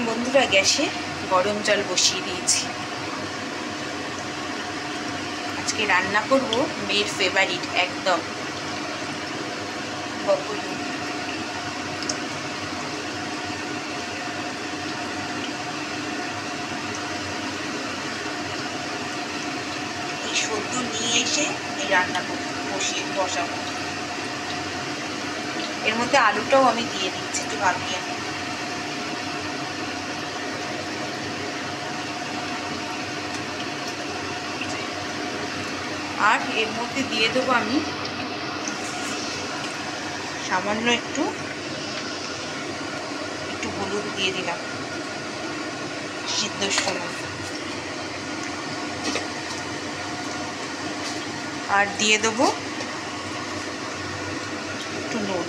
বন্ধুরা গ্যাসে গরম জল বসিয়ে দিয়েছি। আজকে রান্না করব মেয়ের ফেভারিট একদম বকুলি। এই সদ্য নিয়ে এসে এই রান্না বসাবো। এর মধ্যে আলুটাও আমি দিয়ে দিচ্ছি একটু ভাপিয়ে। আর এর মধ্যে দিয়ে দেবো আমি সামান্য একটু হলুদ দিয়ে দিলাম সিদ্ধর সময়। আর দিয়ে দেবো একটু নুন।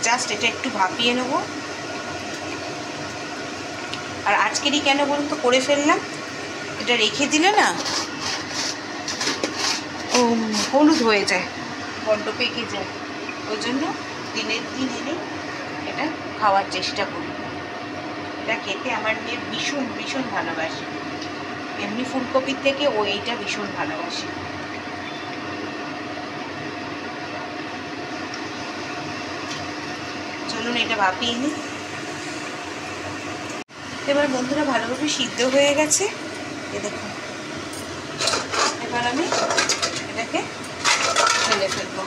জাস্ট এটা একটু ভাপিয়ে নেব। আর আজকেরই কেন বলুন তো করে ফেললাম, এটা রেখে দিলে না ও হলুদ হয়ে যায়, বড্ড পেকে যায়। ওই জন্য দিনের দিন এনে এটা খাওয়ার চেষ্টা করি। এটা খেতে আমার মেয়ে ভীষণ ভীষণ ভালোবাসে। এমনি ফুলকপির থেকে ও এইটা ভীষণ ভালোবাসে। চলুন এটা ভাপিয়ে নিই। এবার বন্ধুরা ভালোভাবে সিদ্ধ হয়ে গেছে, এ দেখুন। এবার আমি এটাকে ঢেলে ফেলবো।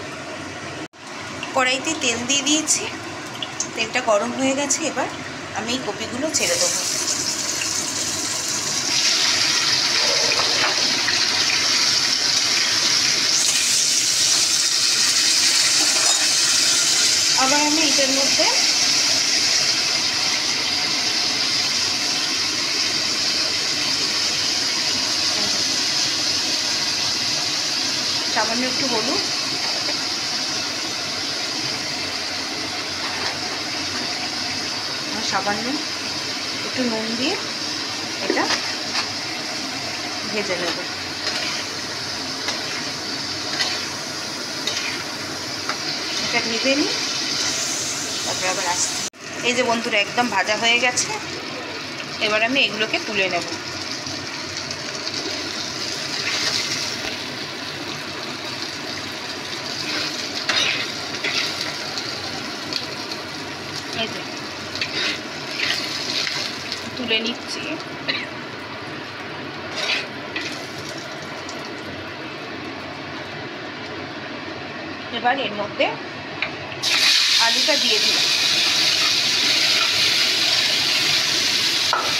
কড়াইতে তেল দিয়ে দিয়েছি, তেলটা গরম হয়ে গেছে। এবার আমি এই কপিগুলো ছেড়ে দেবো। আবার আমি এটার মধ্যে সামান্য একটু হলুদ, সামান্য একটু নুন দিয়ে এটা ভেজে নেব। এটা ভেজে নিই, তারপরে আবার আসছি। এই যে বন্ধুরা একদম ভাজা হয়ে গেছে। এবার আমি এগুলোকে তুলে নেব। এই যে তুলে নিচ্ছি। এবার এর মধ্যে আলুটা দিয়ে দিলাম।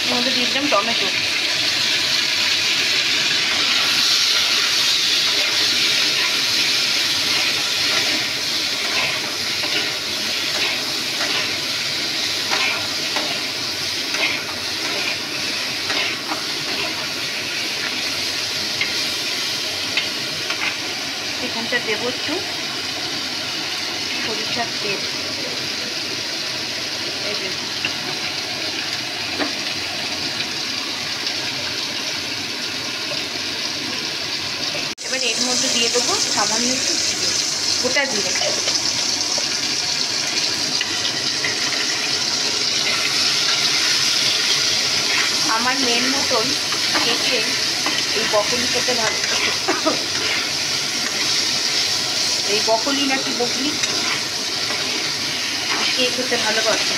এর মধ্যে দিয়ে দিলাম টমেটো। এখানটা দেবো একটু সরিষার তেল। এবার এর মধ্যে দিয়ে দেবো সামান্য একটু জিরে, গোটা জিরে। আমার মেন মতন কেটে এই বকুলি খেতে ভালো। এই বকুলি নাকি বকুলি কে খেতে ভালোবাসে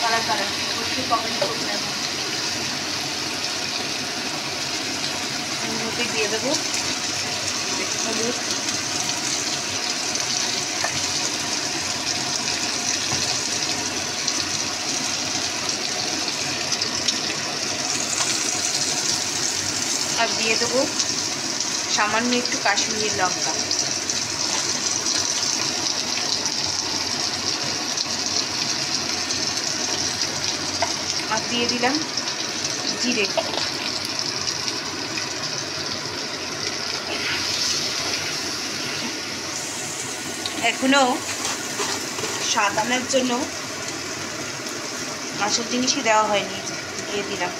কারা কারা অবশ্যই কমেন্ট করবেন। এর মধ্যে দিয়ে দেবো হলুদ, আর দিয়ে দেবো সামান্য একটু কাশ্মীরি লঙ্কা। আর দিয়ে দিলাম জিরে। এখনো স্বাদ আনার জন্য আসল জিনিসই দেওয়া হয়নি, দিয়ে দিলাম।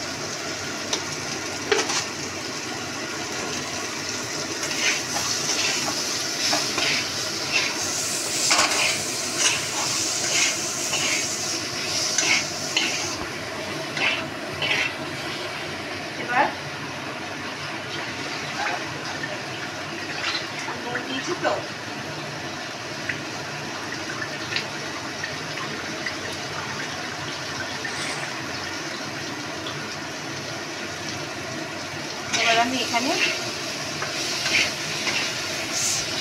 আমি এখানে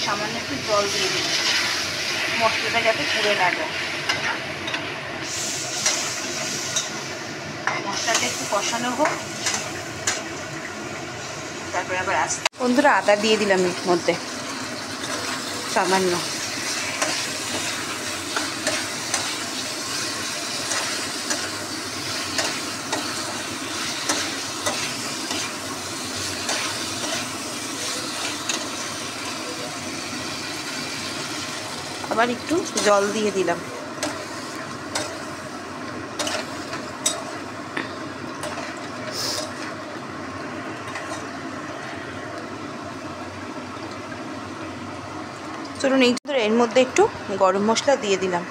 সামান্য একটু জল দিয়ে দিই, মশলাটা যাতে পুড়ে না যায়। মশলাটা একটু কষানো হোক, তারপরে আবার আসতে। বন্ধুরা, আদা দিয়ে দিলাম এর মধ্যে সামান্য। আবার একটু জল দিয়ে দিলাম। চলুন এই এর মধ্যে একটু গরম মশলা দিয়ে দিলাম।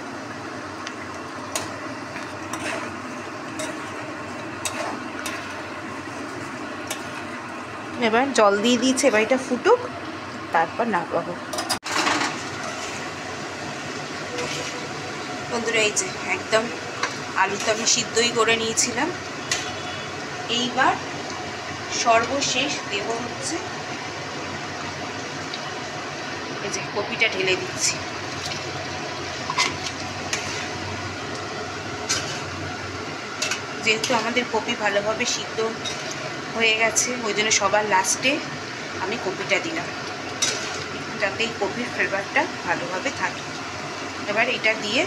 এবার জল দিয়ে দিয়েছে, এবার এটা ফুটুক, তারপর নামাবো। বন্ধুরা, এই যে একদম আলু তো আমি সিদ্ধই করে নিয়েছিলাম। এইবার সর্বশেষ দেব হচ্ছে এই যে কপিটা ঢেলে দিচ্ছি। যেহেতু আমাদের কপি ভালোভাবে সিদ্ধ হয়ে গেছে, ওই জন্য সবার লাস্টে আমি কপিটা দিলাম, যাতে এই কপির ফ্লেভারটা ভালোভাবে থাকে। এবার এটা দিয়ে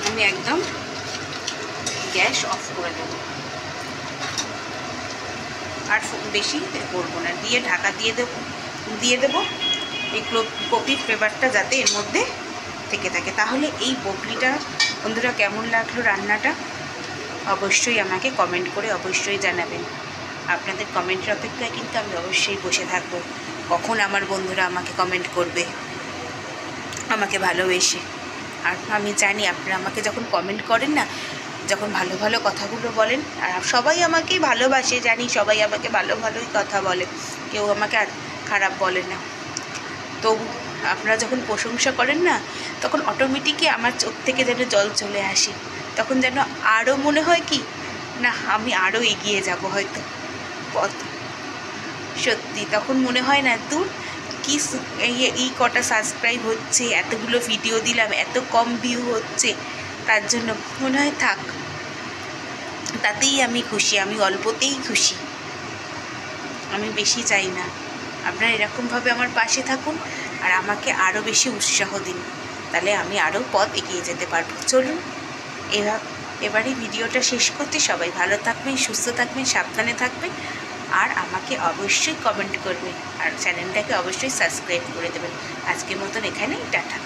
আমি একদম গ্যাস অফ করে দেবো, আর বেশি করবো না, দিয়ে ঢাকা দিয়ে দেবো এই কপির ফ্লেভারটা যাতে এর মধ্যে থেকে থাকে। তাহলে এই বকলিটা বন্ধুরা কেমন লাগলো রান্নাটা অবশ্যই আমাকে কমেন্ট করে অবশ্যই জানাবেন। আপনাদের কমেন্টের অপেক্ষায় কিন্তু আমি অবশ্যই বসে থাকবো, কখন আমার বন্ধুরা আমাকে কমেন্ট করবে আমাকে ভালোবেসে। আর আমি জানি আপনারা আমাকে যখন কমেন্ট করেন না, যখন ভালো ভালো কথাগুলো বলেন, আর সবাই আমাকেই ভালোবাসে, জানি সবাই আমাকে ভালো ভালোই কথা বলে, কেউ আমাকে আর খারাপ বলে না। তো আপনারা যখন প্রশংসা করেন না, তখন অটোমেটিকই আমার চোখ থেকে যেন জল চলে আসে। তখন যেন আরও মনে হয় কি না, আমি আরও এগিয়ে যাব হয়তো পথ। সত্যি তখন মনে হয় না দূর কি এই কটা সাবস্ক্রাইব হচ্ছে, এতগুলো ভিডিও দিলাম, এত কম ভিউ হচ্ছে, তার জন্য মনে হয় থাক, তাতেই আমি খুশি, আমি অল্পতেই খুশি, আমি বেশি চাই না। আপনারা এরকমভাবে আমার পাশে থাকুন আর আমাকে আরও বেশি উৎসাহ দিন, তাহলে আমি আরও পথ এগিয়ে যেতে পারবো। চলুন এবারে ভিডিওটা শেষ করতে। সবাই ভালো থাকবেন, সুস্থ থাকবেন, সাবধানে থাকবেন, আর আমাকে অবশ্যই কমেন্ট করবেন, আর চ্যানেলটাকে অবশ্যই সাবস্ক্রাইব করে দেবেন। আজকের মতন এখানেই টাটা।